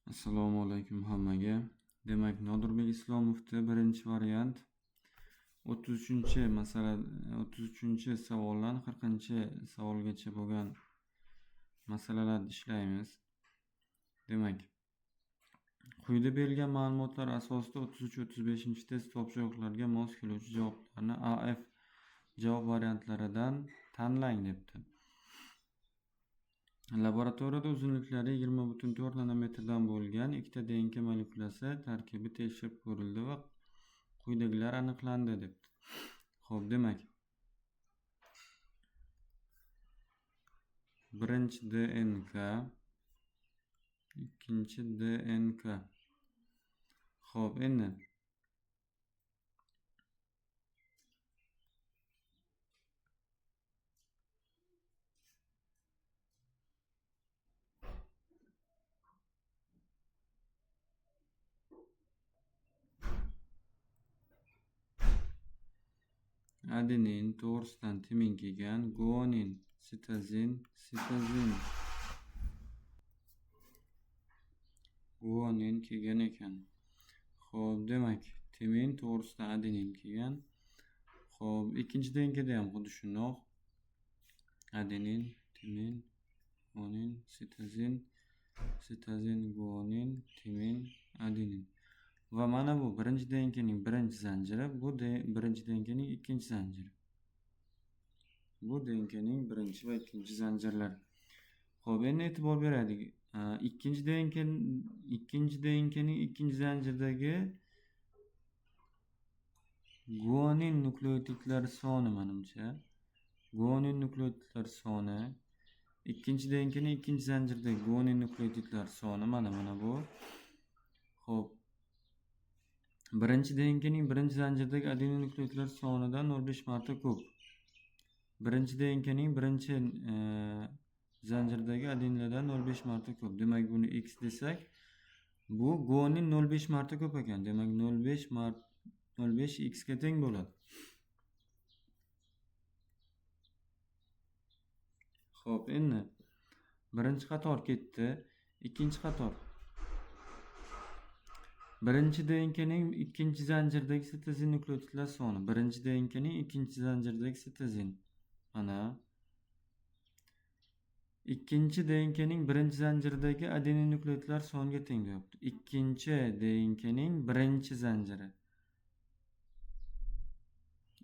Assalomu alaykum hammaga. Demak, Nodirbek Islomovda birinchi variant 33-masala 33-savoldan 40-savolgacha bo'lgan masalalarni ishlaymiz. Demak, quyida berilgan ma'lumotlar asosida 33-35 test topshiriqlariga mos keluvchi javoblarni AF javob variantlaridan tanlang debdi. Laboratoriyada uzunliklari 20,4 nanometrdan bo'lgan ikkita DNK molekulasi tarkibi tekshirib ko'rildi va quyidagilar aniqlandi debdi. Xo'p, demak, birinchi DNK, ikkinchi DNK. Xo'p, endi adenin to'g'risidan timin kelgan, guanin, sitozin, guanin kelgan ekan. Xo'p, demak, timin to'g'risidan adenin kelgan. Xo'p, ikkinchi DNKda ham xuddi shundoq. Adenin, timin, guanin, sitozin, guanin, timin, adenin. Va mana bu birinchi DNKning birinchi zanjiri, bu birinchi DNKning ikkinchi zanjiri. Bu DNKning birinchi va ikkinchi zanjirlari. Xo'p, endi e'tibor beraylik. Ikkinchi DNKning ikkinchi zanjiridagi guanin nukleotidlari soni menimcha. Guanin nukleotidlari soni. Ikkinchi DNKning ikkinchi zanjiridagi guanin nukleotidlari soni mana bu. Xo'p, birinchi DNKning birinchi zanjiridagi adenin nukleotidlari sonidan 0,5 marta ko'p. Birinchi DNKning birinchi zanjiridagi adeninlardan 0,5 marta ko'p. Demak, buni x desak, bu guanin 0,5 marta ko'p ekan. Demak, 0,5 x ga teng bo'ladi. Xo'p, endi birinchi qator ketdi, ikkinchi qator. Birinchi DNKning ikkinchi zanjiridagi sitozin nukleotidlar soni. Birinchi DNKning ikkinchi zanjiridagi sitozin. Mana. Ikkinchi DNKning birinchi zanjiridagi adenin nukleotidlar soniga teng deyapti. Ikkinchi DNKning birinchi zanjiri.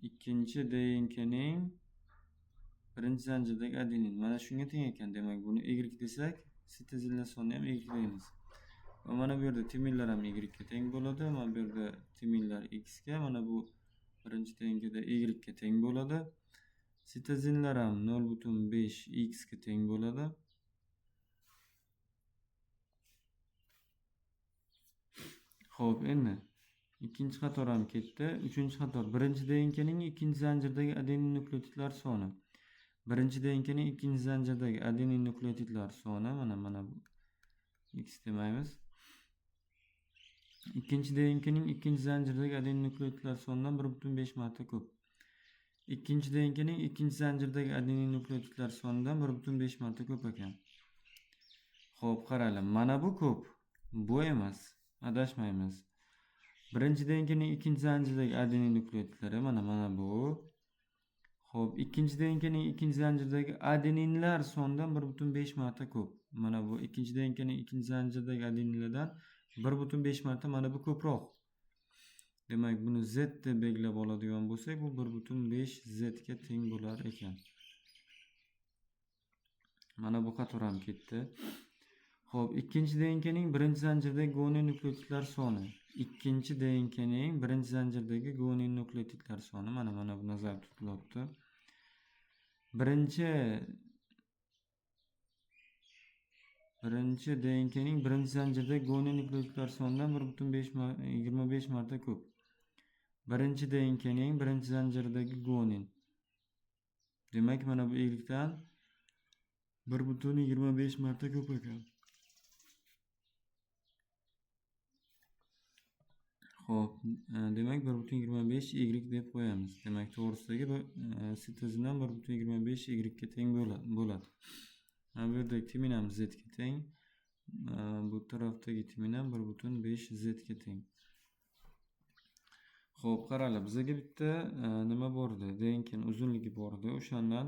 Ikkinchi DNKning birinchi zanjiridagi adenin. Mana shunga teng ekan. Demak, buni y desak, sitozinlar soni ham y deymiz. Va mana bu yerda timinlar ham y ga teng bo'ladi. Mana bu yerda timinlar x ga, mana bu birinchi DNKda y ga teng bo'ladi. Sitozinlar ham 0,5 x ga teng bo'ladi. Xo'p, endi ikkinchi qator ham ketdi. Uchinchi qator. Birinchi DNKning ikkinchi zanjiridagi adenin nukleotidlar soni. Birinchi DNKning ikkinchi zanjiridagi adenin nukleotidlar soni mana bu x demaymiz. Ikkinchi DNKning ikkinchi zanjiridagi adenin nukleotidlar sonidan 1,5 marta ko'p. Ikkinchi DNKning ikkinchi zanjiridagi adenin nukleotidlar sonidan 1,5 marta ko'p ekan. Xo'p, qaranglar. Mana bu ko'p, bu emas. Adashmaymiz. Birinchi DNKning ikkinchi zanjiridagi adenin nukleotidlari mana bu. Xo'p, ikkinchi DNKning ikkinchi zanjiridagi adeninlar sonidan 1,5 marta ko'p. Mana bu ikkinchi DNKning ikkinchi zanjiridagi adeninlardan 1,5 marta mana bu ko'proq. Demak, buni z deb belgilab oladigan bo'lsak, bu 1,5 z ga teng bo'lar ekan. Mana bu qator ham ketdi. Xo'p, ikkinchi DNKning birinchi zanjiridagi guanin nukleotidlar soni. Ikkinchi DNKning birinchi zanjiridagi guanin nukleotidlar soni mana bu nazarda tutilyapti. Birinchi DNKning birinchi zanjiridagi guanin nukleotidlar sonidan 1,25 marta ko'p. Birinchi DNKning birinchi zanjiridagi guanin. Demak, mana bu y-dan 1,25 marta ko'p ekan. Xo'p, demak 1,25 y deb qo'yamiz. Demak, to'g'risidagi sitozindan 1,25 y ga teng bo'ladi. Mana bu yerda timin ham z ga teng. bu tarafdagi termin ham 1,5 z ga teng. Xo'p, qaranglar, bizga bitta nima bor edi? DNKning uzunligi bor edi. O'shandan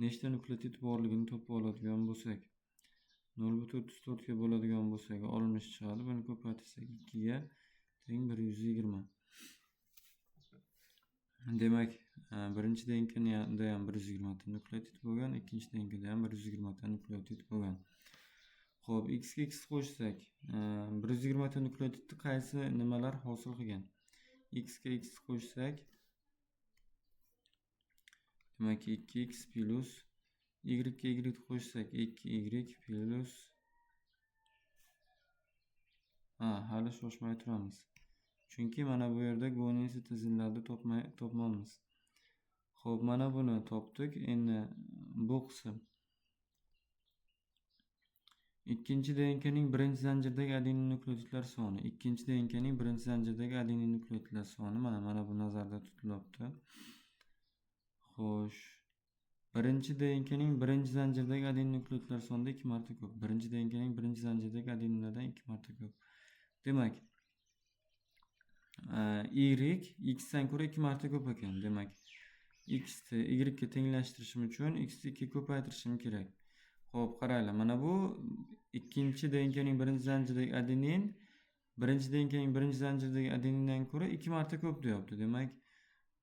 nechta nukleotid borligini topib oladigan bo'lsak, 0,34 ga bo'ladigan bo'lsak, olinish chiqadi. Buni ko'paytirsak 2 ga teng 120. Demak, birinchi DNKda ham 120 ta nukleotid bo'lgan, ikkinchi DNKda ham 120 ta nukleotid bo'lgan. Xo'p, x ga x qo'shsak, 120 ta nukleotidni qaysi nimalar hosil qilgan? X ga x qo'shsak, demak 2x plus y ga y qo'shsak 2y plus hali shoshmay turamiz. Chunki mana bu yerda gonin sintezlarni topmaymiz. Xo'p, mana buni topdik. Endi bu qism ikkinchi DNKning birinchi zanjirdagi adenin nukleotidlar soni, ikkinchi DNKning birinchi zanjirdagi adenin nukleotidlar soni mana bu nazarda tutilibdi. Xo'sh, birinchi DNKning birinchi zanjirdagi adenin nukleotidlar sonida 2 marta ko'p. Birinchi DNKning birinchi zanjirdagi adeninlardan 2 marta ko'p. Demak, y x dan ko'ra 2 marta ko'p ekan. Demak, x ni y ga tenglashtirishim uchun x ni 2 ko'paytirishim kerak. Xo'p, qaranglar, mana bu ikkinchi DNKning birinchi zanjiridagi adenin birinchi DNKning birinchi zanjiridagi adenindan ko'ra 2 marta ko'p deyapti. Demak,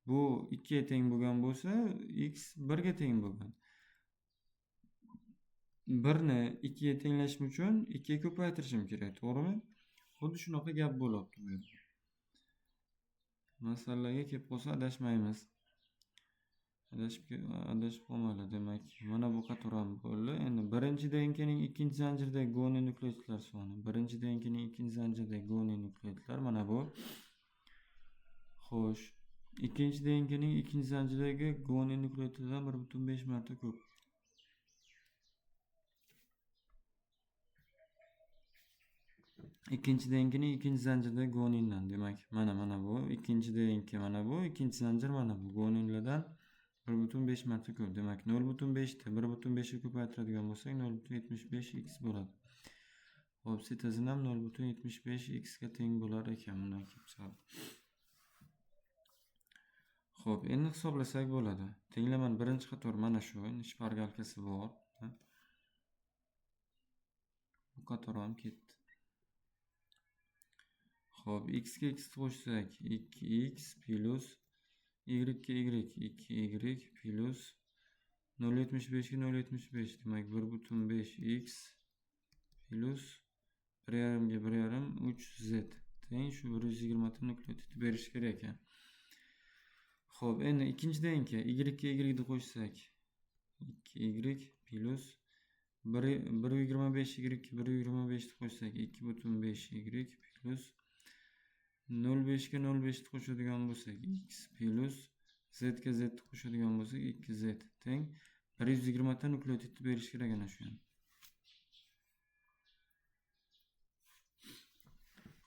bu 2 ga teng bo'lgan bo'lsa, x 1 ga teng bo'lgan. 1 ni 2 ga tenglashim uchun 2 ga ko'paytirishim kerak, to'g'rimi? Xuddi shunaqa gap bo'lyapti bu yerda. Masalaga kelib qolsa adashmaymiz. Adashib qolmaydi. Demak, mana bu qator ham bo'ldi. Endi birinchi DNKning ikkinchi zanjiridagi gonin nukleotidlar soni. Birinchi DNKning ikkinchi zanjiridagi gonin nukleotidlar mana bu. Xo'sh, ikkinchi DNKning ikkinchi zanjiridagi gonin nukleotidlardan 1,5 marta ko'p. Ikkinchi DNKning ikkinchi zanjiridagi gonindan, demak, mana bu ikkinchi DNK, mana bu ikkinchi zanjir, mana bu goninlardan 1,5 marta ko'p. Demak, 0,5 ni 1,5 ga ko'paytiradigan bo'lsak, 0,75x bo'ladi. Xo'p, sintezin ham 0,75x ga teng bo'lar ekan, bundan kelib chiqadi. Xo'p, endi hisoblasak bo'ladi. Tenglamani birinchi qator mana shu, shpargalkasi bor. Bu qator ham ketdi. Xo'p, x ga x qo'shsak 2x plus y ga y 2y plus 0,75 ga 0,75, demak 1,5x plus 1,5 ga 1,5 3z teng shu 120 ta nukleotid berish kerak ekan. Xo'p, endi ikkinchi DNK y ga y ni qo'shsak 2y plus 1,25 y ga 1,25 ni qo'shsak 2,5y plus 0,5 ga 0,5 qo'shadigan bo'lsak x plus z ga z qo'shadigan bo'lsak 2z teng 120 ta nukleotidni berish kerak ana shu.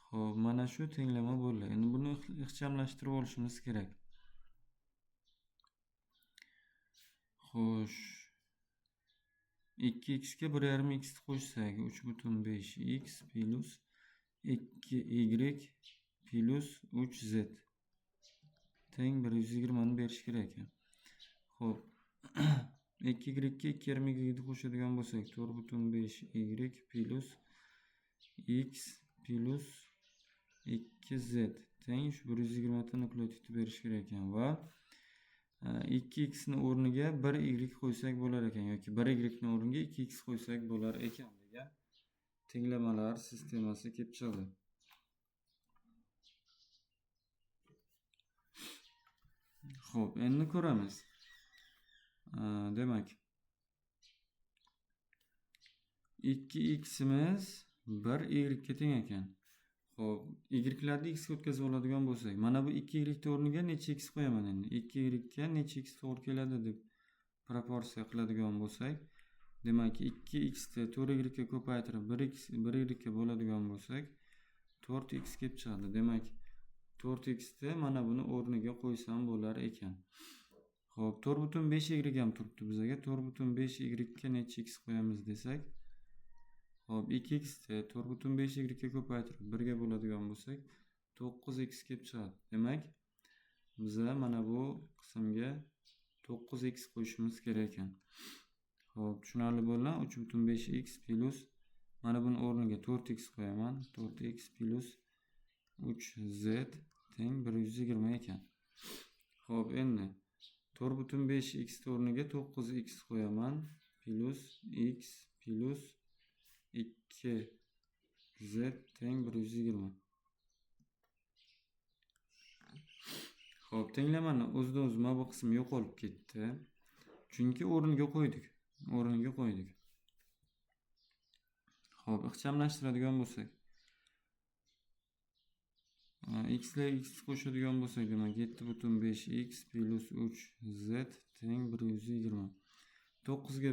Xo'p, mana shu tenglama bo'ldi. Endi buni ixchamlashtirib olishimiz kerak. Xo'sh, 2x ga 1,5x qo'shsak 3,5x plus 2y plus 3z teng 120 ni berish kerak ekan. Xo'p, 2y ga 2,5y qo'shadigan bo'lsak 4,5y plus x plus 2z teng shu 120 ta nukleotidni berish kerak ekan va 2x ni o'rniga 1y qo'ysak bo'lar ekan yoki 1y ni o'rniga 2x qo'ysak bo'lar ekan degan tenglamalar sistemasi kelib chiqdi. Xo'p, endi ko'ramiz. Demak, 2x imiz 1y ga teng ekan. Xo'p, y'larni x ga o'tkazib oladigan bo'lsak, mana bu 2y o'rniga necha x qo'yaman endi? 2y ga necha x to'g'ri keladi deb proporsiya qiladigan bo'lsak, demak 2x ni 4y ga ko'paytirib 1y ga bo'ladigan bo'lsak, 4x kelib chiqadi. Demak, 4x ni mana buni o'rniga qo'ysam bo'lar ekan. Xo'p, 4,5y ham turibdi bizga. 4,5y ga necha x qo'yamiz desak, Hop 2x ni 4,5 y ga ko'paytirib 1 ga bo'ladigan bo'lsak 9x kelib chiqadi. Demak, biza mana bu qismga 9x qo'shishimiz kerak ekan. Hop, tushunarli bo'lgan. 3,5x plus mana buni o'rniga 4x qo'yaman. 4x plus 3z teng 120 ekan. Hop, endi 4,5x o'rniga 9x qo'yaman. Plus x plus 2z teng 120. Hop, tenglamani o'zidan-o'zi mana bu qism yo'qolib ketdi. Chunki o'rniga qo'ydik. Hop, ixchamlashtiradigan bo'lsak, x ile x qo'shadigan bo'lsak, demak 7,5x plus 3z teng 120. 9 ga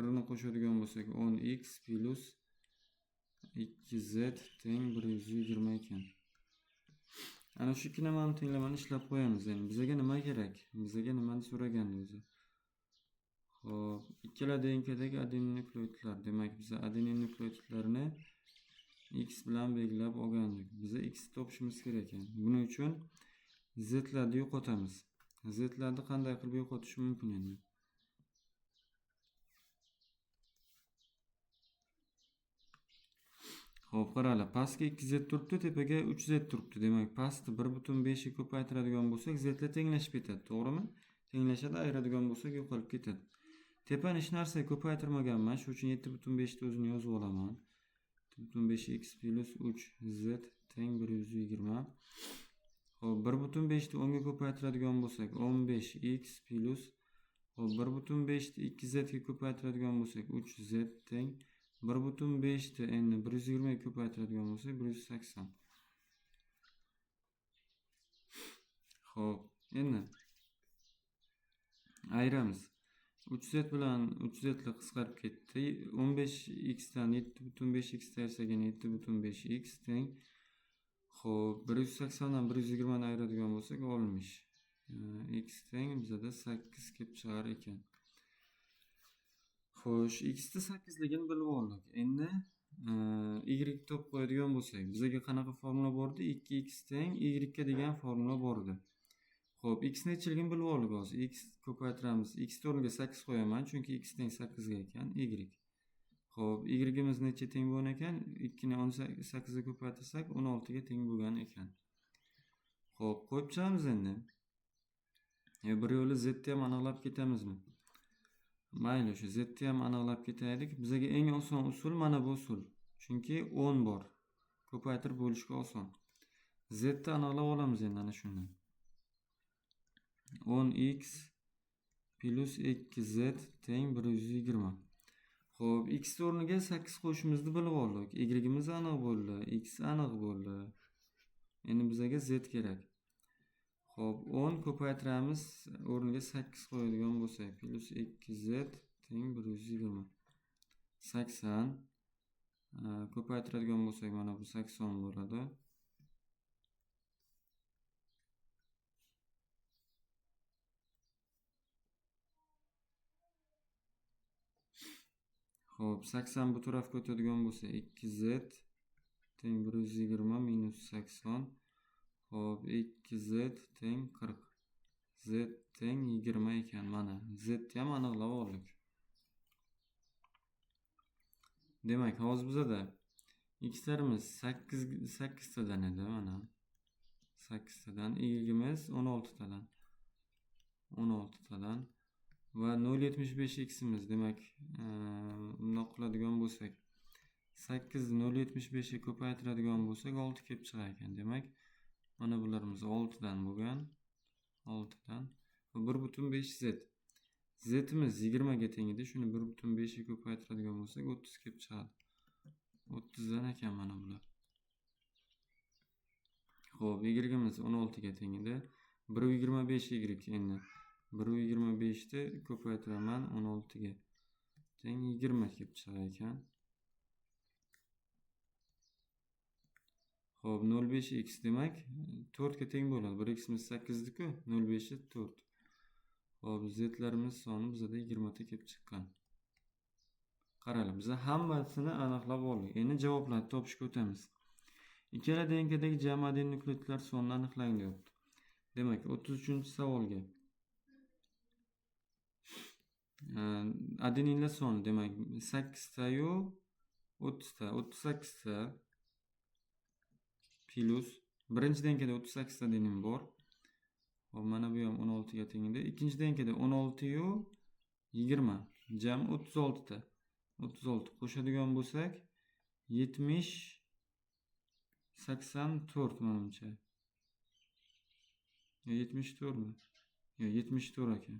1 ni qo'shadigan bo'lsak 10x plus 2z teng 120 ekan. Ana shu ikki nimani tenglamani ishlab qo'yamiz. Endi bizga nima kerak? Bizga nimani so'ragandi o'zi? Hop, ikkala DNKdagi adenin nukleotidlar. Demak, biz adenin nukleotidlarini x bilan belgilab olgandik. Biza x topishimiz kerak ekan. Buning uchun zlarni yo'qotamiz. Zlarni qanday qilib yo'qotish mumkin endi? Hop, qaranglar, pastga 2z turibdi, tepaga 3z turibdi. Demak, pastni 1,5 ga ko'paytiradigan bo'lsak, zlar tenglashib ketadi, to'g'rimi? Tenglashadi, ayiradigan bo'lsak yo'qolib ketadi. Tepani hech narsa ko'paytirmaganman, shuning uchun 7,5 ni o'zini yozib olaman. 7,5x plus 3z teng 120. Hop, 1,5 ni 10 ga ko'paytiradigan bo'lsak, 15x plus hop 1,5 ni 2z ga ko'paytiradigan bo'lsak, 3z teng 1,5 ni endi 120 ga ko'paytiradigan bo'lsak, 180. Hop, endi ayiramiz. 3z bilan 3z qisqarib ketdi. 15x dan 7,5x ayirsak, 7,5x teng. Hop, 180 dan 120 ni ayiradigan bo'lsak, 60. X teng bizada 8 kelib chiqar ekan. Xo'sh, x ni 8 ligini bilib oldik. Endi y topib qo'yadigan bo'lsak, bizga qanaqa formula bor edi? 2x teng y ga degan formula bor edi. Xo'p, x nechiligini bilib oldik hozir. X ko'paytiramiz. X o'rniga 8 qo'yaman, chunki x teng 8 ga ekan, y. Xo'p, y'imiz necha teng bo'lgan ekan? 2 ni 18 ga ko'paytirsak 16 ga teng bo'lgan ekan. Xo'p, qo'yib chiqamiz endi. Bir yo'li z ni ham aniqlab ketamizmi? Mayli, shu z ni ham aniqlab ketaylik. Bizga eng oson usul mana bu usul. Chunki 10 bor. Ko'paytirib bo'lishga oson. Z ni aniqlab olamiz endi ana shundan. 10x plus 2z teng 120. Xo'p, x o'rniga 8 qo'shishimizni bilib oldik. Y'imiz aniq bo'ldi, x aniq bo'ldi. Endi bizga z kerak. Xo'p, 10 ko'paytiramiz, o'rniga 8 qo'yadigan bo'lsak, plus 2z teng 120. 80 ko'paytiradigan bo'lsak, mana bu 80 bo'ladi. Xo'p, 80 bu tarafga o'tadigan bo'lsa 2z teng 120 minus 80. Xo'p, 2z teng 40. Z teng 20 ekan. Mana z ni ham aniqlab oldik. Demak, hozir bizada x'larimiz 8 tadan edi, mana. 8 tadan, y'imiz 16 tadan. 16 tadan va 0,75x'imiz, demak, bundoq qiladigan bo'lsak, 8 ni 0,75 ga ko'paytiradigan bo'lsak, 6 kelib chiqar ekan. Demak, mana bularimiz 6 dan bo'lgan. 6 dan 1,5z. Z'imiz 20 ga teng edi. Shuni 1,5 ga ko'paytiradigan bo'lsak, 30 kelib chiqadi. 30 dan ekan mana bular. Xo'p, y'imiz 16 ga teng edi. 1,25 y endi 1,25 ni ko'paytiraman 16 ga teng 20 kelib chiqar ekan. Xo'p, 0,5x demak 4 ga teng bo'ladi. 1x'imiz 8 edi-ku, 0,5 4. Xo'p, z'larimiz soni bizda 20 ta kelib chiqqan. Qaranglar, biz hammasini aniqlab oldik. Endi javoblarni topishga o'tamiz. Ikkala DNKdagi jami adenin nukleotidlar sonini aniqlang deyapti. Demak, 33-savolga adeninlar soni demak 8 ta yu 30 ta, 38 ta plus birinchi DNKda 38 ta adenin bor. Hop, mana bu ham 16 ga teng edi. Ikkinchi DNKda 16 yu 20, jami 36 ta. 36 qo'shadigan bo'lsak 70 84 menimcha. 74 mi? Yo'q, 74 ekan.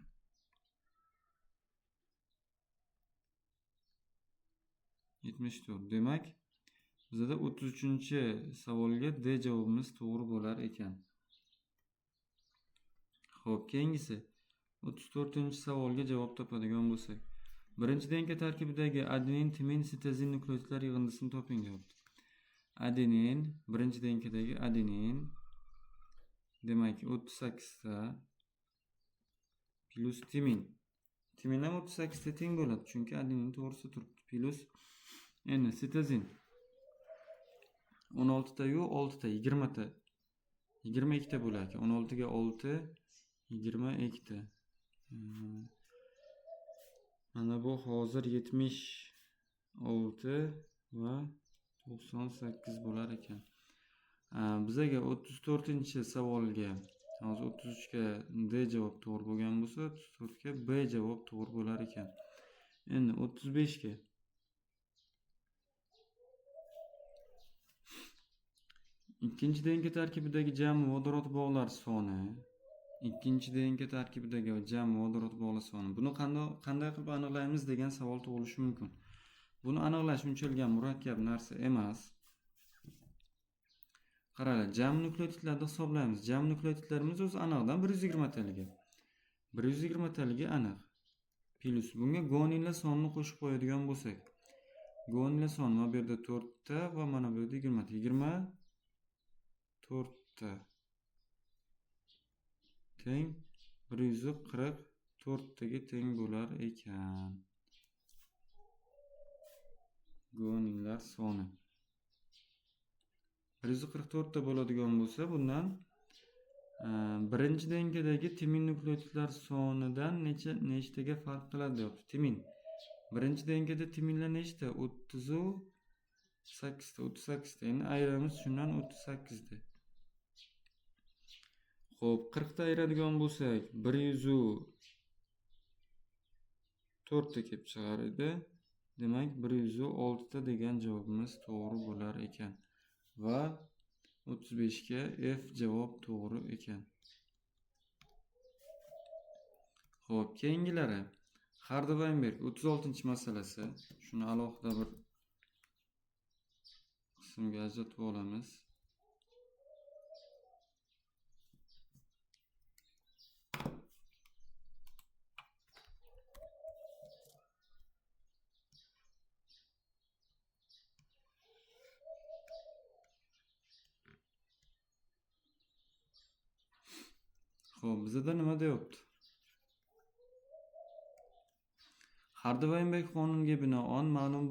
Demak, bizda 33-savolga D javobimiz to'g'ri bo'lar ekan. Xo'p, keyingisi 34-savolga javob topadigan bo'lsak, birinchi DNK tarkibidagi adenin, timin, sitozin nukleotidlar yig'indisini toping deyapti. Adenin, birinchi DNKdagi adenin demak 38 ta plus timin. Timin ham 38 ta teng bo'ladi, chunki adenin to'g'risida turibdi. Plus endi sitozin 16 ta yu 6 ta, 20 ta. 22 ta bo'lar ekan. 16 ga 6 22 ta. Mana bu hozir 76 va 98 bo'lar ekan. Bizaga 34-savolga hozir 33 ga D javob to'g'ri bo'lgan bo'lsa, 34 ga B javob to'g'ri bo'lar ekan. Endi 35 ga ikkinchi DNK tarkibidagi jami vodorod bog'lar soni. Ikkinchi DNK tarkibidagi jami vodorod bog'lar soni. Buni qanday qilib aniqlaymiz degan savol tug'ilishi mumkin. Buni aniqlash unchalik murakkab narsa emas. Qaranglar, jami nukleotidlarni hisoblaymiz. Jami nukleotidlarimiz o'zi aniqdan 120 taligi. 120 taligi aniq. Plus bunga guaninlar sonini qo'shib qo'yadigan bo'lsak, guaninlar soni mana bu yerda 4 ta va mana bu yerda 20 ta. 24 ta teng 144 taga teng bo'lar ekan. Guaninlar soni 144 ta bo'ladigan bo'lsa, bundan birinchi DNKdagi timin nukleotidlar sonidan nechtaga farq qiladi deyapti. Timin. Birinchi DNKda timinlar nechta? 38 ta, 38 ta. Endi ayiramiz shundan 38 ta. Xo'p, 40 ta ayiradigan bo'lsak, 104 ta kelib chiqar edi. Demak, 106 ta degan javobimiz to'g'ri bo'lar ekan. Va 35 ga F javob to'g'ri ekan. Xo'p, keyingilari Hardy-Weinberg 36-masalasi. Shuni alohida bir qismga ajratib olamiz. Xo'p, bizda nima deyapti? Hardy-Weinberg qonuniga binoan ma'lum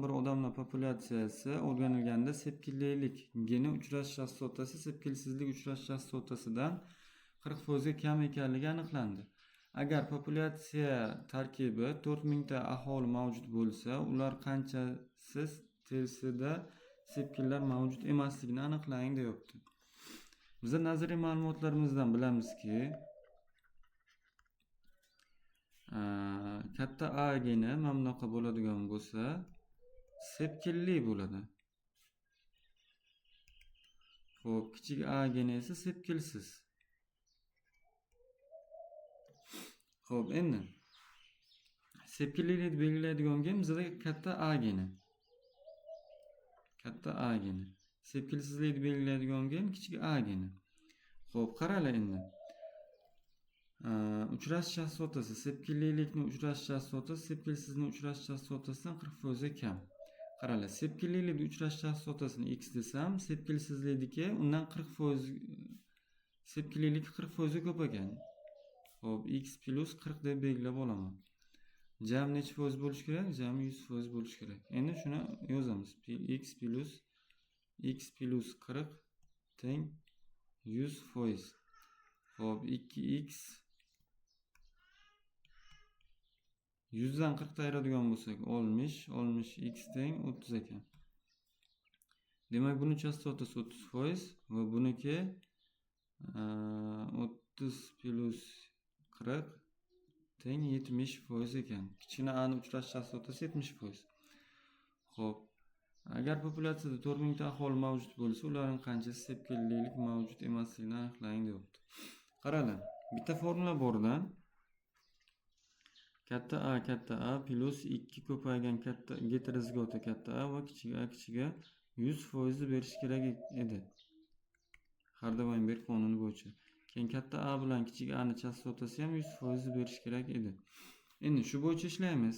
bir odamlar populyatsiyasi o'rganilganda sepkillilik geni uchrash chastotasi sepkilsizlik uchrash chastotasidan 40% ga kam ekanligi aniqlandi. Agar populyatsiya tarkibi 4000 ta aholi mavjud bo'lsa, ular qanchasi terisida sepkillar mavjud emasligini aniqlang deyapti. Biz nazariy ma'lumotlarimizdan bilamizki, katta A geni mana bunaqa bo'ladigan bo'lsa, sepkilli bo'ladi. Xo'p, kichik A geni esa sepkilsiz. Xo'p, endi sepkillilikni belgilaydigan gen bizda katta A geni. Katta A geni. Sepkilsizlikni belgilaydigan gen kichik A geni. Xo'p, qaranglar endi. Uchrash chastotasi, sepkillilikni uchrash chastotasi sepkilsizlikni uchrash chastotasidan 40% ga kam. Qaranglar, sepkillilikni uchrash chastotasini x desam, sepkilsizlikniki undan 40% sepkillilik 40% ga ko'p ekan. Xo'p, x plus 40 deb belgilab olaman. Jami necha foiz bo'lishi kerak? Jami 100% bo'lishi kerak. Endi shuni yozamiz. X plus 40 teng 100%. Xo'p, 2x 100 dan 40 ayiradigan bo'lsak 60 x teng 30 ekan. Demak, buni chastotasi 30% va buniki 30 plus 40 teng 70% ekan. Kichkina a ni uchrash chastotasi 70%. Xo'p, agar populyatsiyada 4000 ta aholi mavjud bo'lsa, ularning qanchasi sepkillilik mavjud emasligini aniqlang deyapti. Qaranglar, bitta formula bor-da. Katta A plus 2 ko'paygan katta heterozigota katta A va kichik a 100% berish kerak edi. Hardawaynberg qonuni bo'yicha. Keyin katta A bilan kichik A ni chastotasi ham 100% berish kerak edi. Endi shu bo'yicha ishlaymiz.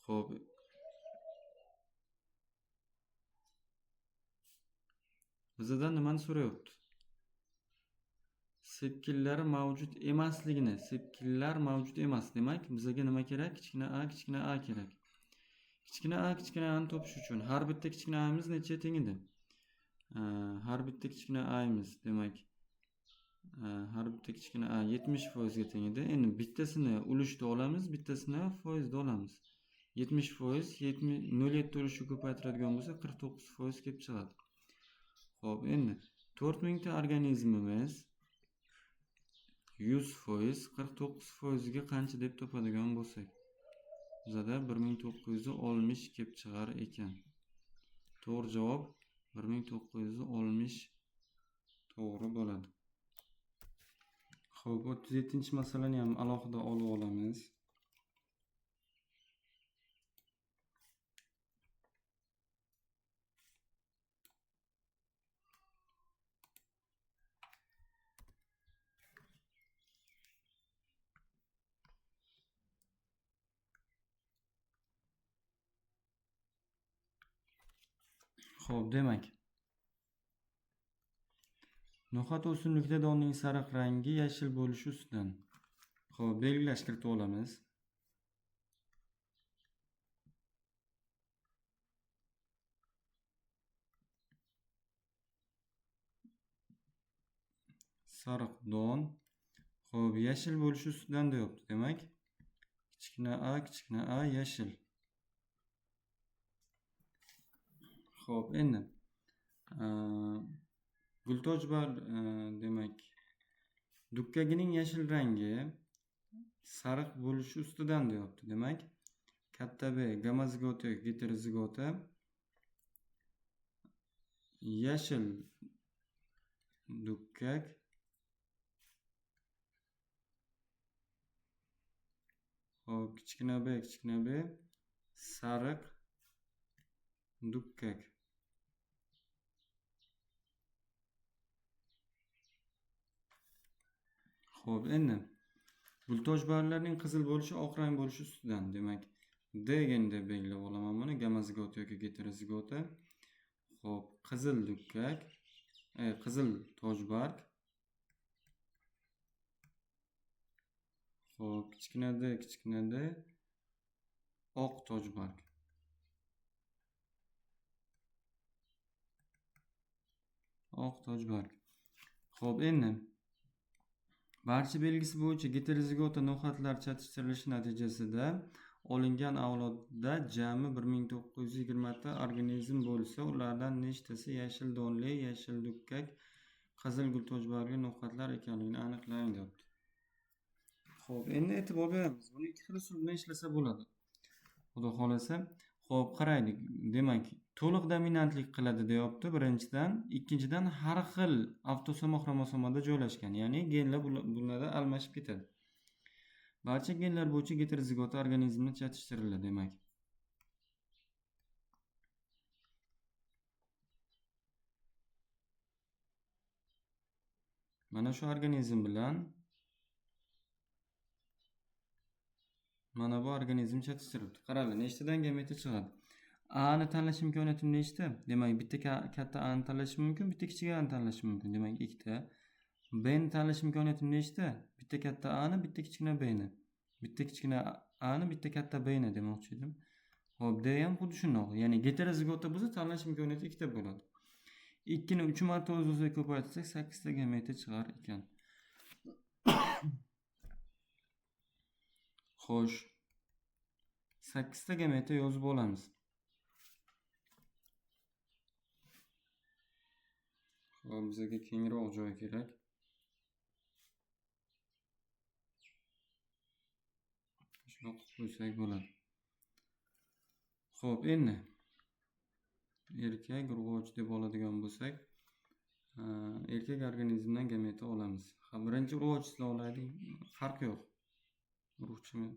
Xo'p. Bizdan nimani so'rayapti? Sepkillar mavjud emasligini. Sepkillar mavjud emas. Demak, bizga nima kerak? Kichkina a kerak. Kichkina a ni topish uchun har bitta kichkina a'miz necha teng edi? Har bitta kichkina a'miz, demak, har bitta kichkina a 70% ga teng edi. Endi bittasini ulushda olamiz, bittasini foizda olamiz. 70% 0.7 ulushni ko'paytiradigan bo'lsa 49% kelib chiqadi. Xo'p, endi 4000 ta organizmimiz 100% 49% ga qancha deb topadigan bo'lsak, bizada 1960 kelib chiqar ekan. To'g'ri javob 1960 to'g'ri bo'ladi. Xo'p, 37-masalani ham alohida olib olamiz. Xo'p, demak, no'xat o'simlikda donning sariq rangi yashil bo'lishi ustidan. Xo'p, belgilash kiritib olamiz. Sariq don. Xo'p, yashil bo'lishi ustidan deyapti. Demak, kichkina a yashil. Xo'p, endi gultojbar demak dukkagining yashil rangi sariq bo'lishi ustidan deyapti. Demak, katta B gamozigota heterozigota yashil dukkak Xo'p, kichkina b sariq dukkak. Xo'p, endi gultojbarlarning qizil bo'lishi oq rang bo'lishi ustidan. Demak, D deb belgilab olaman buni, gamozigota yoki heterozigota. Xo'p, qizil dukkak, qizil tojbarg. Xo'p, kichkina d oq tojbarg. Oq tojbarg. Xo'p, endi barcha belgisi bo'yicha heterozigota no'xatlar chatishtirilishi natijasida olingan avlodda jami 1920 ta organizm bo'lsa, ulardan nechtasi yashil donli, yashil dukkak, qizil gultojbargli no'xatlar ekanligini aniqlang deyapti. Xo'p, endi e'tibor beramiz. Buni ikki xil usul bilan ishlasa bo'ladi. Xudo xolasa. Xo'p, qaraylik. Demak, to'liq dominantlik qiladi deyapti birinchidan, ikkinchidan har xil avtosomo xromosomada joylashgan, ya'ni genlar bularda almashib ketadi. Barcha genlar bo'yicha heterozigota organizmni chatishtiriladi demak. Mana shu organizm bilan mana bu organizm chatishtirildi. Qaranglar, nechtadan gameta chiqadi? A ni tanlash imkoniyatim nechta? Demak, bitta katta A ni tanlash mumkin, bitta kichik A ni tanlash mumkin. Demak, ikkita. B'ni tanlash imkoniyatim nechta? Bitta katta A'ni, bitta kichkina B'ni. Bitta kichkina A'ni, bitta katta B'ni demoqchi edim. Xo'p, D ham xuddi shundoq. Ya'ni heterozigota bo'lsa tanlash imkoniyati ikkita bo'ladi. 2 ni 3 marta o'z-o'ziga ko'paytirsak 8 ta gameta chiqar ekan. Xo'sh. 8 ta gameta yozib olamiz. Xo'p, bizga kengroq joy kerak. Shunday qilib qo'ysak bo'ladi. Xo'p, endi erkak urg'ochi deb oladigan bo'lsak, erkak organizmdan gameta olamiz. Ha, birinchi urg'ochini olaylik, farq yo'q. Urug'chimi?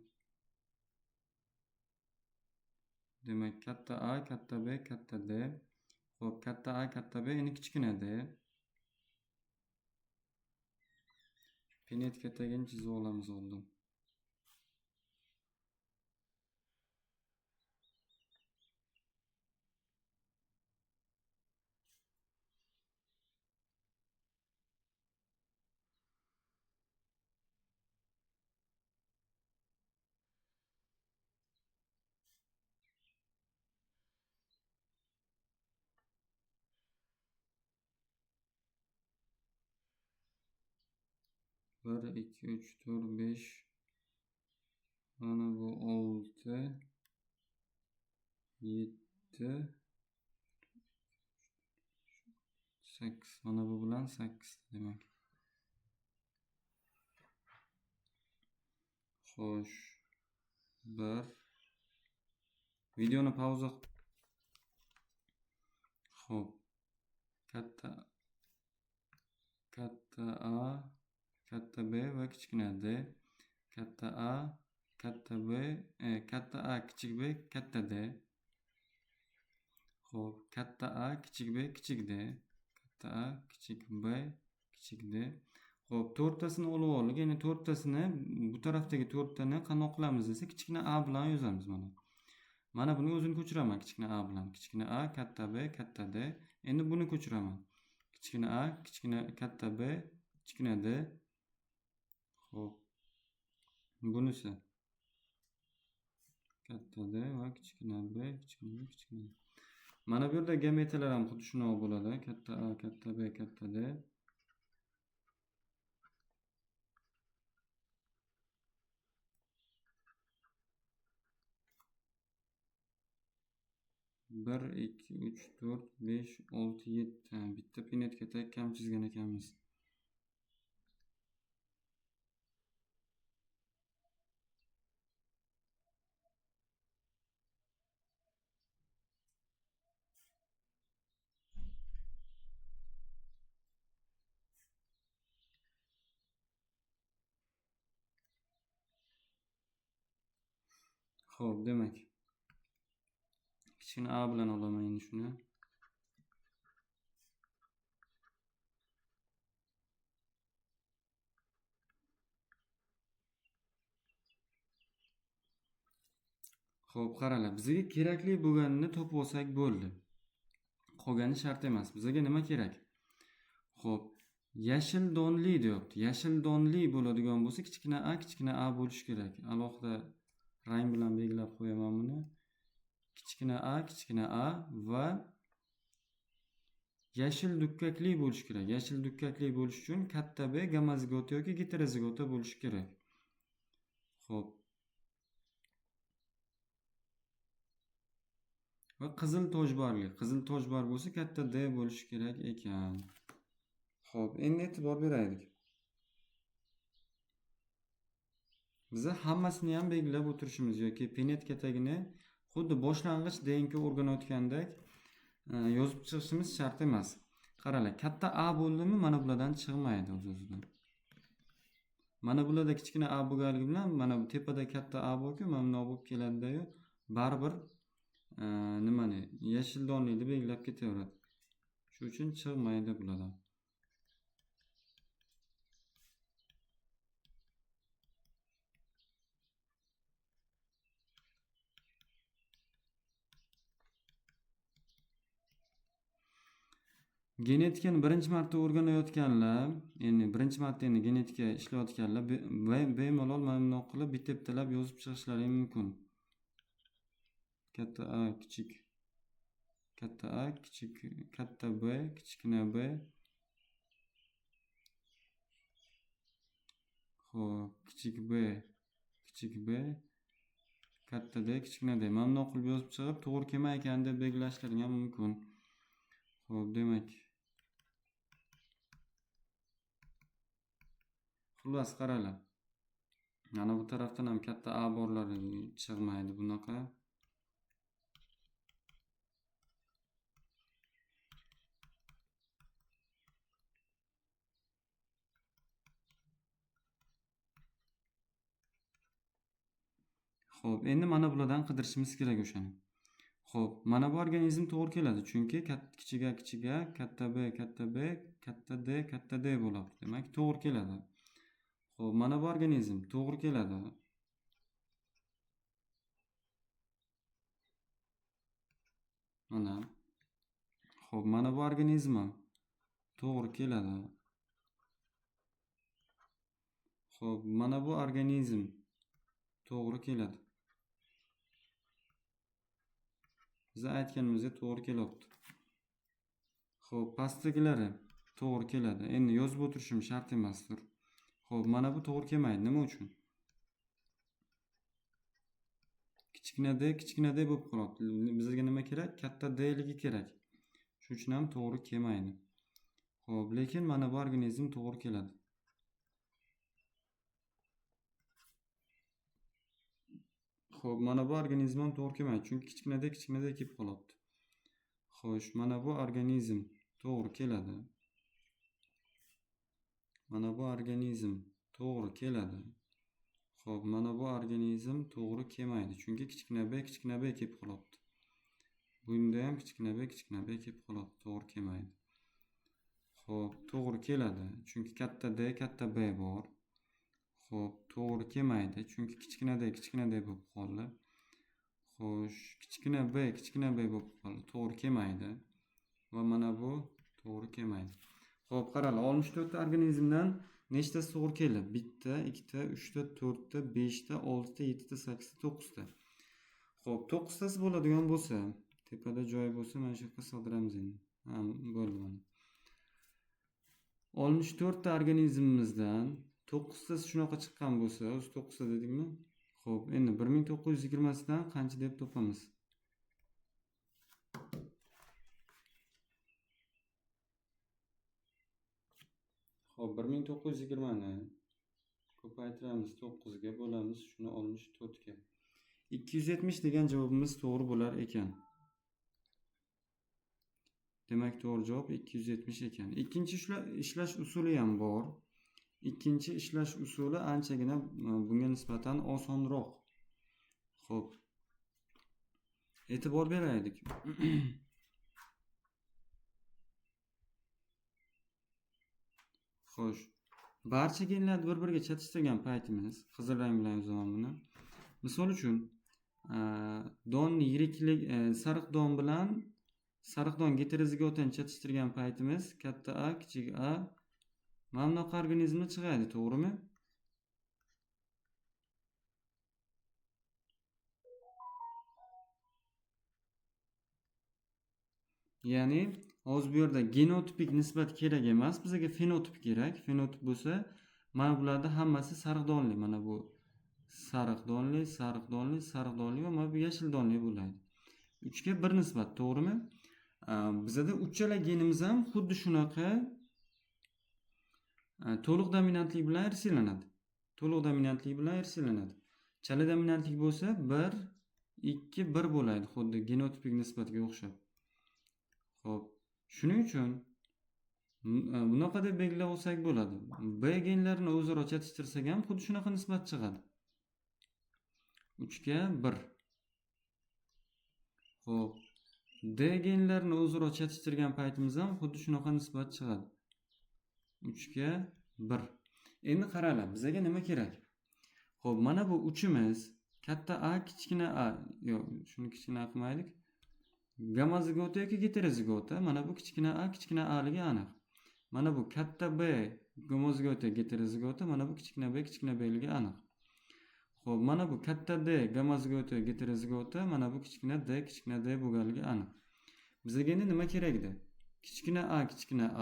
Demak, katta A, katta B, katta D. Xo'p, katta A, katta B, endi kichkina D. Penet katagini chizib olamiz oldin. Bir, 2, 3, 4, 5. Mana bu 6, 7, 8. Mana bu bilan 8 demak. Xo'sh. 1. Videoni pauza. Xo'p. Katta A, katta B va kichkina D. Katta A, katta B, katta A, kichik B, katta D. Xo'p, katta A, kichik B, kichik D. Katta A, kichik B, kichik D. Xo'p, to'rttasini olib oldik. Ya'ni to'rttasini bu tarafdagi to'rttani qanday qilamiz desa, kichkina A bilan yozamiz mana. Mana buni o'zini ko'chiraman kichkina A bilan. Kichkina A, katta B, katta D. Endi buni ko'chiraman. Kichkina A, kichkina katta B, kichkina D. Xo'p. Bunisi katta D va kichkina B, kichkina B, kichkina D. Mana bu yerda gametalar ham xuddi shunaqa bo'ladi. Katta A, katta B, katta D. Bir, 2, 3, 4, 5, 6, 7. Bitta pinetga tek kam chizgan ekanmiz. Xo'p, demak. Kichkina A bilan olaman endi shuni. Xo'p, qaranglar, bizga kerakli bo'lganini topib olsak bo'ldi. Qolgani shart emas. Bizga nima kerak? Xo'p, yashil donli deyapti. Yashil donli bo'ladigan bo'lsa, kichkina A bo'lishi kerak. Alohida rang bilan belgilab qo'yaman buni. Kichkina A va yashil dukkakli bo'lishi kerak. Yashil dukkakli bo'lish uchun katta B gamozigota yoki heterozigota bo'lishi kerak. Xo'p. Va qizil tojbarli. Qizil tojbar bo'lsa katta D bo'lishi kerak ekan. Xo'p, endi e'tibor beraylik. Biz hammasini ham belgilab o'tirishimiz yoki penet katagini xuddi boshlang'ich DNK o'rganayotgandek yozib chiqishimiz shart emas. Qaranglar, katta A bo'ldimi, mana bulardan chiqmaydi o'z-o'zidan. Mana bularda kichkina A bo'lganligi bilan mana bu tepada katta A borku, mana bunday bo'lib keladi-yu, baribir nimani yashil donlikni belgilab ketaveradi. Shuning uchun chiqmaydi bulardan. Genetikani birinchi marta o'rganayotganlar, ya'ni birinchi marta endi genetika ishlayotganlar bemalol mana qilib bitta-bittalab yozib chiqishlari mumkin. Katta A, kichik katta A, kichik katta B, kichkina b. Xo'p, kichik b, katta D, kichkina D. Mana bunday qilib yozib chiqib, to'g'ri kelmay ekan deb belgilashlari ham mumkin. Xo'p, demak. Xullas qaranglar. Mana bu tarafdan ham katta A borlari chiqmaydi bunaqa. Xo'p, endi mana bulardan qidirishimiz kerak o'shani. Xo'p, mana bu organizm to'g'ri keladi, chunki kichik A, katta B, katta D bo'ladi. Demak, to'g'ri keladi. Xo'p, mana bu organizm to'g'ri keladi. Mana. Xo'p, mana bu organizm ham to'g'ri keladi. Xo'p, mana bu organizm to'g'ri keladi. Biz aytganimizga to'g'ri kelyapti. Xo'p, pastdagilari to'g'ri keladi. Endi yozib o'tirishim shart emasdir. Xo'p, mana bu to'g'ri kelmaydi. Nima uchun? Kichkina D bo'lib qoladi. Bizga nima kerak? Katta D ligi kerak. Shuning uchun ham to'g'ri kelmaydi. Xo'p, lekin mana bu organizm to'g'ri keladi. Xo'p, mana bu organizm ham to'g'ri kelmaydi, chunki kichkina D kelib qoladi. Xo'sh, mana bu organizm to'g'ri keladi. Mana bu organizm to'g'ri keladi. Xo'p, mana bu organizm to'g'ri kelmaydi, chunki kichkina B kelib qoladi. Bunda ham kichkina B kelib qoladi, to'g'ri kelmaydi. Xo'p, to'g'ri keladi, chunki katta D, katta B bor. Xo'p, to'g'ri kelmaydi, chunki kichkina D bo'lib qoldi. Xo'sh, kichkina B bo'lib qoldi, to'g'ri kelmaydi. Va mana bu to'g'ri kelmaydi. Xo'p, qaranglar, 64 ta organizmdan nechtasi to'g'ri keldi? 1 ta, 2 ta, 3 ta, 4 ta, 5 ta, 6 ta, 7 ta, 8 ta, 9 ta. Xo'p, 9 tasi bo'ladigan bo'lsa, tepada joy bo'lsa, mana shu yerga soldiramiz endi. Ha, bo'ldi mana. 64 ta organizmimizdan 9 tasi shunaqa chiqqan bo'lsa, o'zi 9 ta dedikmi? Xo'p, endi 1920 sidan qancha deb topamiz? Xo'p, 1920 ni ko'paytiramiz 9 ga, bo'lamiz shuni 64 ga. 270 degan javobimiz to'g'ri bo'lar ekan. Demak, to'g'ri javob 270 ekan. Ikkinchi ishlash usuli ham bor. Ikkinchi ishlash usuli anchagina bunga nisbatan osonroq. Xo'p. E'tibor beraylik. Xo'sh. Barcha genlarni bir-biriga chatishtirgan paytimiz, qizil rang bilan yozaman buni. Misol uchun, donni yiriklik sariq don bilan sariq don heterozigotani chatishtirgan paytimiz katta A, kichik A mana bunaqa organizmlar chiqadi, to'g'rimi? Ya'ni hozir bu yerda genotipik nisbat kerak emas, bizga fenotip kerak. Fenotip bo'lsa, mana bularda hammasi sariq donli. Mana bu sariq donli va mana bu yashil donli bo'ladi. 3 ga 1 nisbat, to'g'rimi? Bizda uchala genimiz ham xuddi shunaqa to'liq dominantlik bilan irsilanadi. Chala dominantlik bo'lsa 1 2 1 bo'ladi, xuddi genotipik nisbatga o'xshab. Xo'p, shuning uchun bunaqa deb belgilab olsak bo'ladi. B genlarini o'zaro chatishtirsak ham xuddi shunaqa nisbat chiqadi. 3 ga 1. Xo'p, D genlarini o'zaro chatishtirgan paytimizda ham xuddi shunaqa nisbat chiqadi. 3 ga 1. Endi qaranglar, bizga nima kerak? Xo'p, mana bu uchimiz katta A, kichkina A. Yo'q, shuni kichkina qilmaylik. Gamma zigota yoki heterozigota. Mana bu kichkina a kichkina a'ligi aniq. Mana bu katta B gamozigota heterozigota, mana bu kichkina b ligi aniq. Xo'p, mana bu katta D gamozigota heterozigota, mana bu kichkina d bo'lganligi aniq. Bizga endi nima kerakdi? Kichkina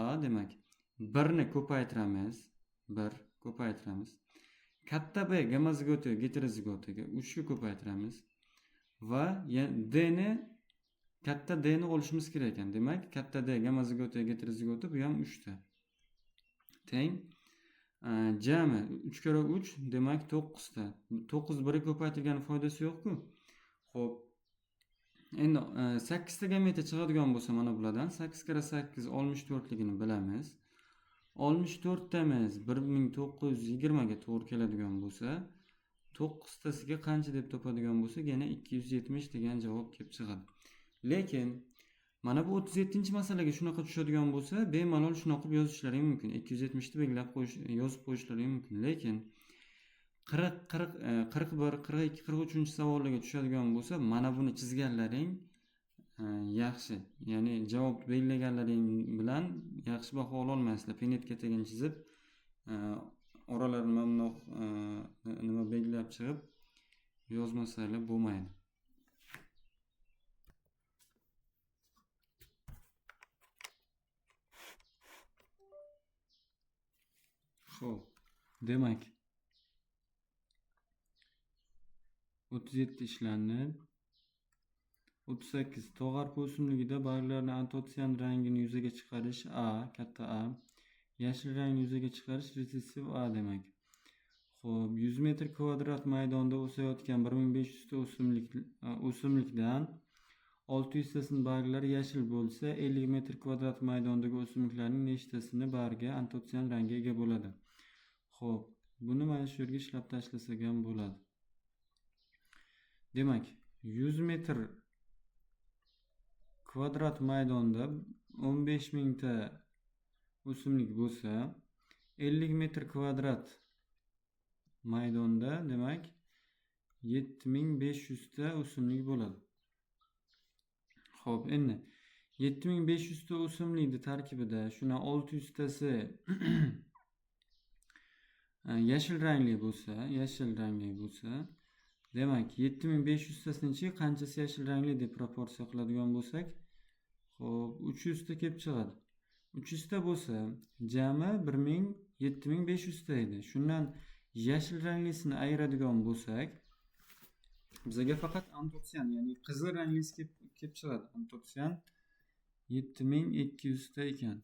a demak 1 ni ko'paytiramiz. 1 ko'paytiramiz. Katta B gamozigota heterozigotaga 3 ni ko'paytiramiz va D ni katta D ni olishimiz kerak ekan. Demak, katta D gamozigota heterozigota bu ham 3 ta. Teng jami 3 kara 3 demak 9 ta. 9 1 ko'paytirgan foydasi yo'q-ku. Xo'p. Endi 8 ta gameta chiqadigan bo'lsa mana bulardan 8 kara 8 64 ligini bilamiz. 64 tamiz 1920 ga to'g'ri keladigan bo'lsa, 9 tasiga qancha deb topadigan bo'lsak, yana 270 degan javob kelib chiqadi. Lekin mana bu 37-masalaga shunaqa tushadigan bo'lsa, bemalol shunaqa qilib yozishlaring mumkin. 270 ni belgilab qo'yish, yozib qo'yishlaring mumkin. Lekin 40, 41, 42, 43-savollarga tushadigan bo'lsa, mana buni chizganlaring yaxshi. Ya'ni javob belgilaganlaring bilan yaxshi baho ola olmaysizlar. Penetga tegan chizib, oralarini mamnoq nima belgilab chiqib yozmasanglar bo'lmaydi. Xo'p, demak 37 ishlandi. 38 tog'arpa o'simligida barglarning antioksidan rangini yuzaga chiqarish A, katta A, yashil rangni yuzaga chiqarish resessiv A demak. Xo'p, 100 metr kvadrat maydonda o'sayotgan 1500 ta o'simlikdan 600 tasini barglari yashil bo'lsa, 50 metr kvadrat maydondagi o'simliklarning nechtasini bargi antioksidan rangga ega bo'ladi? Xo'p, buni mana shu yerga ishlab tashlasak ham bo'ladi. Demak, 100 metr kvadrat maydonda 15000 ta o'simlik bo'lsa, 50 metr kvadrat maydonda demak 7500 ta o'simlik bo'ladi. Xo'p, endi 7500 ta o'simlikni tarkibida shuna 600 tasi yashil rangli bo'lsa, demak 7500 tasining ichiga qanchasi yashil rangli deb proporsiya qiladigan bo'lsak, xo'p, 300 ta kelib chiqadi. 300 ta bo'lsa, jami 7500 ta edi. Shundan yashil ranglisini ayiradigan bo'lsak, bizga faqat antioksidan, ya'ni qizil ranglisi kelib chiqadi. Antioksidan 7200 ta ekan.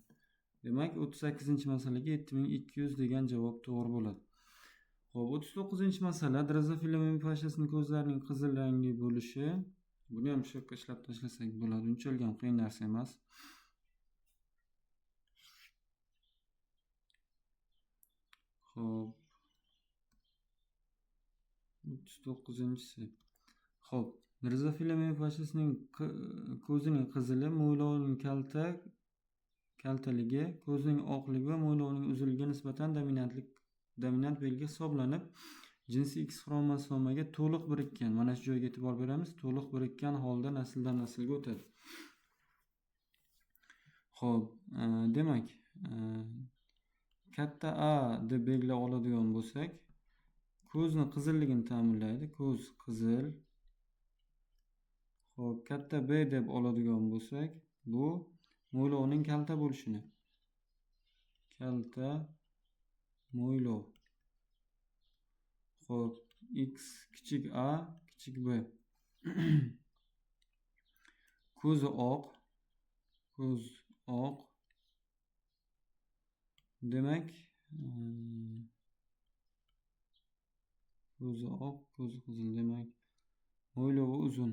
Demak, 38-masalaga 7200 degan javob to'g'ri bo'ladi. Xo'p, 39-masala drozofila membrashasining ko'zlarining qizil rangli bo'lishi. Buni ham shu yerga ishlab tashlasak bo'ladi. Unchalik ham qiyin narsa emas. Xo'p. 39-si. Xo'p, drozofila membrashasining ko'zining qizili, mo'ylovining kaltaligi, ko'zining oqligi va mo'ylovining uzunligiga nisbatan dominant belgi hisoblanib, jinsiy X xromosomaga to'liq birikkan. Mana shu joyga e'tibor beramiz. To'liq birikkan holda nasldan naslga o'tadi. Xo'p, demak, katta A deb belgilab oladigan bo'lsak, ko'zni qizilligini ta'minlaydi. Ko'z qizil. Xo'p, katta B deb oladigan bo'lsak, bu mo'ylovning kalta bo'lishini. Kalta mo'ylov. Xo'p, X kichik A, kichik B. Ko'zi oq. Demak, ko'zi oq, ko'zi qizil demak, mo'ylovi uzun.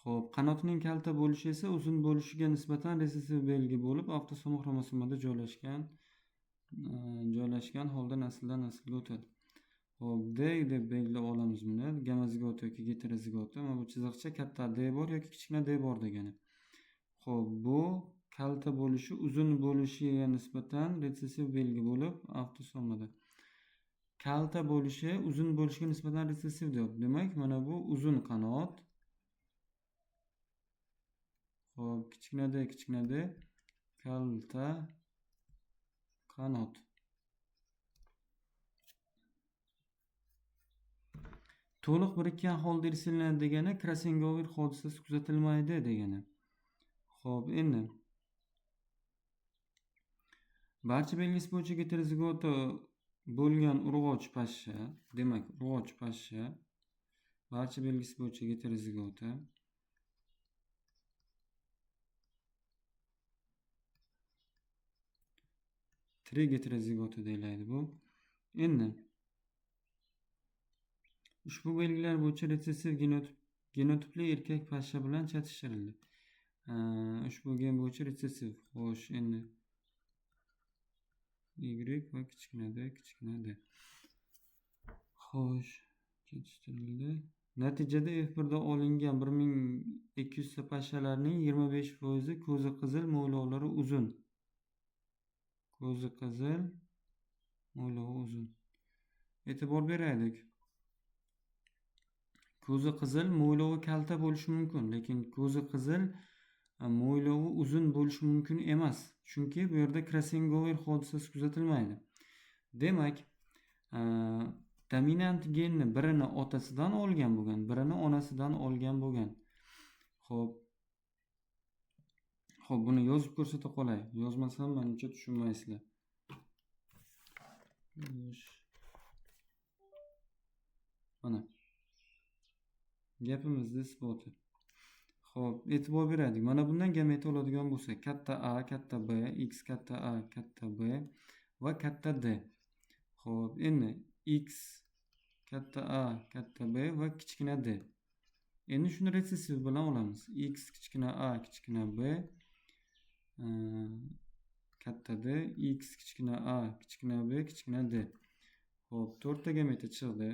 Xo'p, qanotining kalta bo'lishi esa uzun bo'lishiga nisbatan resessiv belgi bo'lib, avtosom xromosomada joylashgan holda nasldan naslga o'tadi. Xo'p, D deb belgilab olamiz buni. Gamozigota yoki heterozigota. Mana bu chiziqcha katta D bor yoki kichkina D bor degani. Xo'p, bu kalta bo'lishi uzun bo'lishiga nisbatan retsissiv belgi bo'lib, avtosomada. Kalta bo'lishi uzun bo'lishiga nisbatan retsissiv deyapti. Demak, mana bu uzun qanot. Xo'p, kichkinada kalta qanot. To'liq birikkan holda irsilanadi degani Krassengover hodisasi kuzatilmaydi degani. Xo'p, endi barcha belgisi bo'yicha heterozigota bo'lgan urg'ochi pashsha, demak, urg'ochi pashsha barcha belgisi bo'yicha heterozigota tirik heterozigota deyiladi bu. Endi ushbu belgilar bo'yicha retsissiv genotipli erkak pashsha bilan chatishtirildi. Ushbu gen bo'yicha retsissiv. Xo'sh, endi Y va kichkina d. Xo'sh, chatishtirildi. Natijada F1 da olingan 1200 ta pashshalarning 25% ko'zi qizil, mo'ylovlari uzun. Ko'zi qizil, mo'ylovi uzun. E'tibor beraylik. Ko'zi qizil, mo'ylovi kalta bo'lishi mumkin, lekin ko'zi qizil, mo'ylovi uzun bo'lishi mumkin emas. Chunki bu yerda Krassengover hodisasi kuzatilmaydi. Demak, dominant genni birini otasidan olgan bo'lgan, birini onasidan olgan bo'lgan. Xo'p, buni yozib ko'rsata qolay. Yozmasam menimcha tushunmaysizlar. Mana gapimizni isboti. Xo'p, e'tibor beraylik. Mana bundan gamet oladigan bo'lsa, katta A, katta B, X katta A, katta B va katta D. Xo'p, endi X katta A, katta B va kichkina D. Endi shuni retsissiv bilan olamiz. X kichkina A, kichkina B, katta D, X kichkina A, kichkina B, kichkina D. Xo'p, 4 ta gameti chiqdi.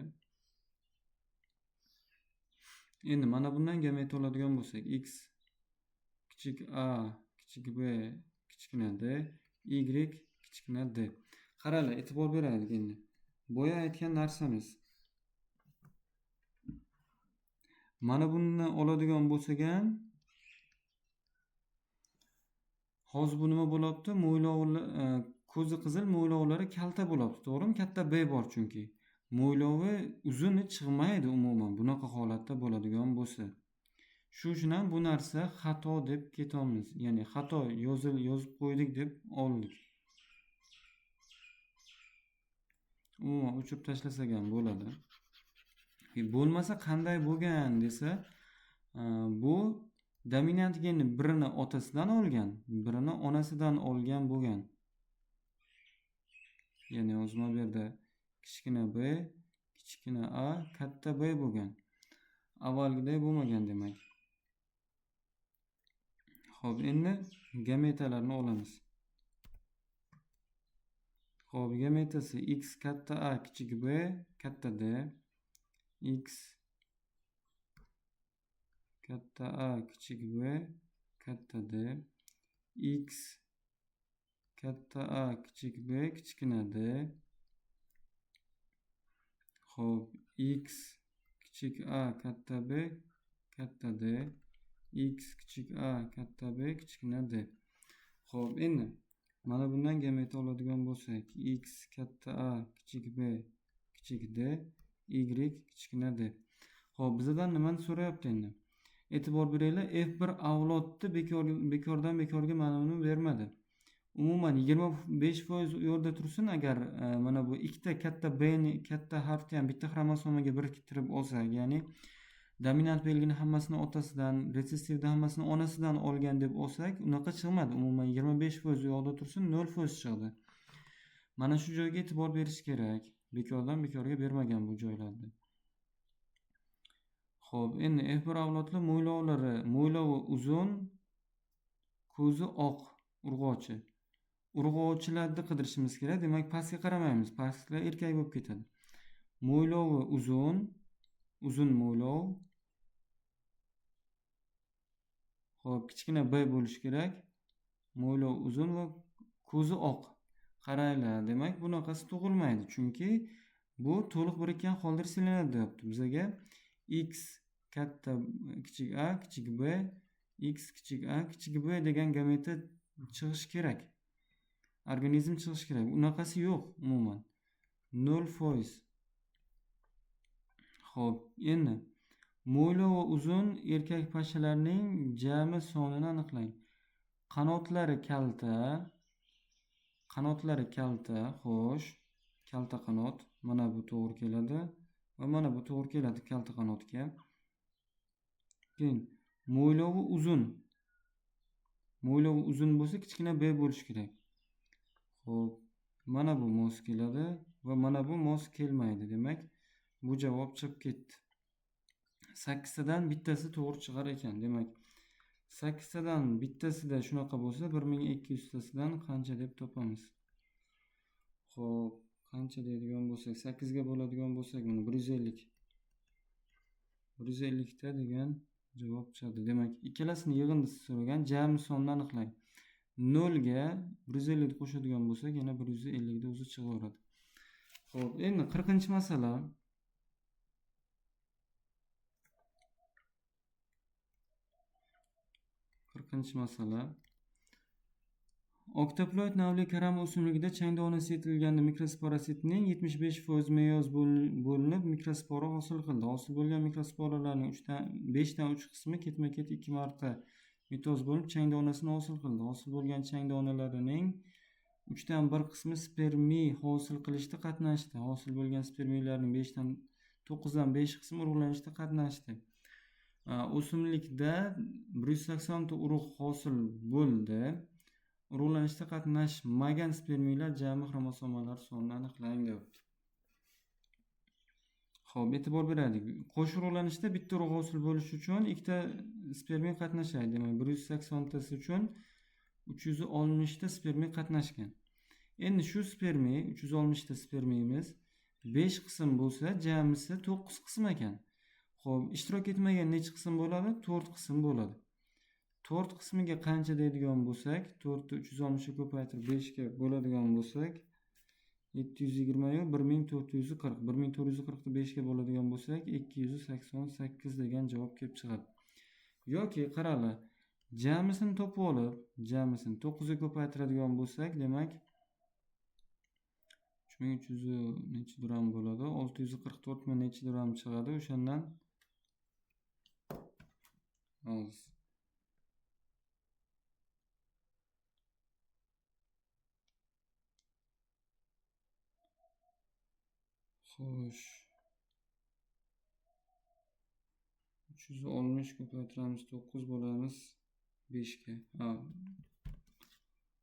Endi mana bundan gamet oladigan bo'lsak, X kichik A, kichik B, kichkina D, Y kichkina D. Qaranglar, e'tibor beraylik endi. Boya aytgan narsamiz. Mana bundan oladigan bo'lsak ham hozir bu nima bo'lyapti? Mo'ylovlar, ko'zi qizil, mo'ylovlari kalta bo'lyapti, to'g'rimi? Katta B bor chunki. Mo'ylovi uzuni chiqmaydi umuman bunaqa holatda bo'ladigan bo'lsa. Shu uchun ham bu narsa xato deb ketamiz. Ya'ni xato yozib qo'ydik deb oldik. Umuman o'chirib tashlasak ham bo'ladi. Bo'lmasa qanday bo'lgan desa, bu dominant genni birini otasidan olgan, birini onasidan olgan bo'lgan. Ya'ni o'zma bu yerda kichkina B, kichkina A, katta B bo'lgan. Avvalgiday bo'lmagan demak. Xo'p, endi gametalarni olamiz. Xo'p, gametasi X katta A, kichik B, katta D. X katta A, kichik B, katta D. X katta A, kichik B, kichkina D. Xo'p, X kichik A, katta B, katta D. X kichik A, katta B, kichkina D. Xo'p, endi mana bundan gamet oladigan bo'lsak, X katta A, kichik B, kichik D, Y kichkina D. Xo'p, bizdan nimani so'rayapti endi? E'tibor beraylik, F1 avlodni bekordan bekorga ma'lumotni bermadi. Umuman 25% u yerda tursin, agar mana bu ikkita katta B ni, katta harfni ham bitta xromosomaga biriktirib olsak, ya'ni dominant belgini hammasini otasidan, retsessivda hammasini onasidan olgan deb olsak, unaqa chiqmadi. Umuman 25% u yoqda tursin, 0% chiqdi. Mana shu joyga e'tibor berish kerak. Bekordan bekorga bermagan bu joylarda. Xo'p, endi F1 avlodli mo'ylovi uzun, ko'zi oq, urg'ochi. Urg'ochilarni qidirishimiz kerak. Demak, pastga qaramaymiz. Pastlar erkak bo'lib ketadi. Mo'ylovi uzun mo'ylov. Xo'p, kichkina B bo'lishi kerak. mo'ylov uzun va ko'zi oq. Qaranglar, demak bunaqasi tug'ilmaydi. Chunki bu to'liq birikkan holda silinadi deyapti. Bizga x katta kichik a kichik b, x kichik a kichik b degan gameta chiqishi kerak. Organizm chiqishi kerak. Unaqasi yo'q umuman. 0%. Xo'p, endi mo'ylov va uzun erkak pashshalarning jami sonini aniqlang. Qanotlari kalta, xo'sh, kalta qanot. Mana bu to'g'ri keladi va mana bu to'g'ri keladi kalta qanotga. Keyin mo'ylovi uzun. Mo'ylovi uzun bo'lsa, kichkina b bo'lishi kerak. Xo'p, mana bu mos keladi va mana bu mos kelmaydi. Demak, bu javob chiqib ketdi. 8 tadan bittasi to'g'ri chiqar ekan. Demak, 8 tadan bittasida shunaqa bo'lsa, 1200 tasidan qancha deb topamiz? Xo'p, qancha deydigan bo'lsak, 8 ga bo'ladigan bo'lsak, mana 150. 150 ta degan javob chiqadi. Demak, ikkalasini yig'indisi so'ragan, jami sonni aniqlang. 0 ga 150 qo'shadigan bo'lsak, yana 150 da o'zi chiqaveradi. Xo'p, endi 40-masala. Masala. Oktoploid navli karam o'simligida chang donasi yetilganda mikrosporasitning 75% meyoz bo'linib mikrospora hosil qildi. Hosil bo'lgan mikrosporalarning 5 dan 3 qismi ketma-ket 2 marta mitoz bo'lib chang donasini hosil qildi. Hosil bo'lgan chang donalarining 3 dan 1 qismi spermiy hosil qilishda qatnashdi. Hosil bo'lgan spermiylarning 9 dan 5 qismi urug'lanishda qatnashdi. O'simlikda 180 ta urug' hosil bo'ldi. Urug'lanishda qatnashmagan spermiylar jami xromosomalar sonini aniqlang deyapti. Xo'p, e'tibor beraylik. Qo'sh urug'lanishda bitta urug' hosil bo'lishi uchun ikkita spermiy qatnashadi. Demak, 180 tasi uchun 360 ta spermiy qatnashgan. Endi shu spermiy, 360 ta spermiyimiz 5 qism bo'lsa, jamisi 9 qism ekan. Xo'p, ishtirok etmagan necha qism bo'ladi? 4 qism bo'ladi. 4 qismiga qancha deydigan bo'lsak, 4 ni 360 ga ko'paytirib 5 ga bo'ladigan bo'lsak, 720 yo 1440. 1440 ni 5 ga bo'ladigan bo'lsak, 288 degan javob kelib chiqadi. Yoki qaranglar, jamisini topib olib, jamisini 9 ga ko'paytiradigan bo'lsak, demak 3300 necha gram bo'ladi? 644 ming necha gram chiqadi? O'shandan hozir xo'sh, 360 ko'paytiramiz 9 bo'lamiz 5 ga.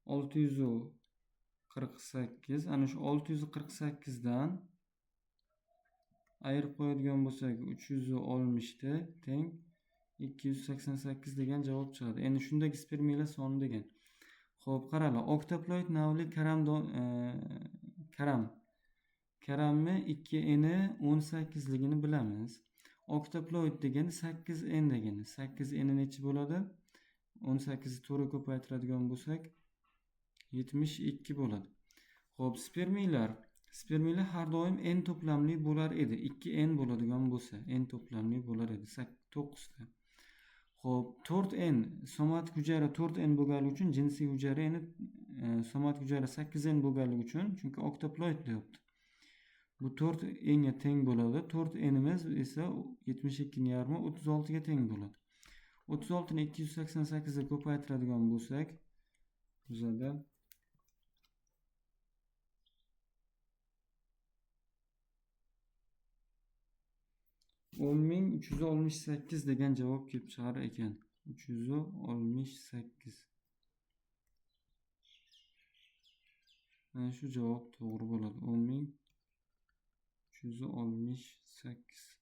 648. Ana shu 648 dan ayirib qo'yadigan bo'lsak, 360 ta teng 288 degan javob chiqadi. Endi shundagi spermiylar soni degan. Xo'p, qaranglar, oktoploid navli karamni 2n 18 ligini bilamiz. Oktoploid degani 8n degani. 8n necha bo'ladi? 18 ni 4 ga ko'paytiradigan bo'lsak 72 bo'ladi. Xo'p, spermiylar har doim n to'plamli bo'lar edi. 2n bo'ladigan bo'lsa, n to'plamli bo'lar edi. 9 ta. Xo'p, 4n somatik hujayra 4n bo'lganligi uchun jinsiy hujayra endi somatik hujayra 8n bo'lganligi uchun, chunki oktoploid deyapti. Bu 4n ga teng bo'ladi. 4nimiz esa 72.5 36 ga teng bo'ladi. 36 ni 288 ga ko'paytiradigan bo'lsak, bizada 10.368 degan javob kelib chiqar ekan. 368. Mana shu javob to'g'ri bo'ladi. 10.368.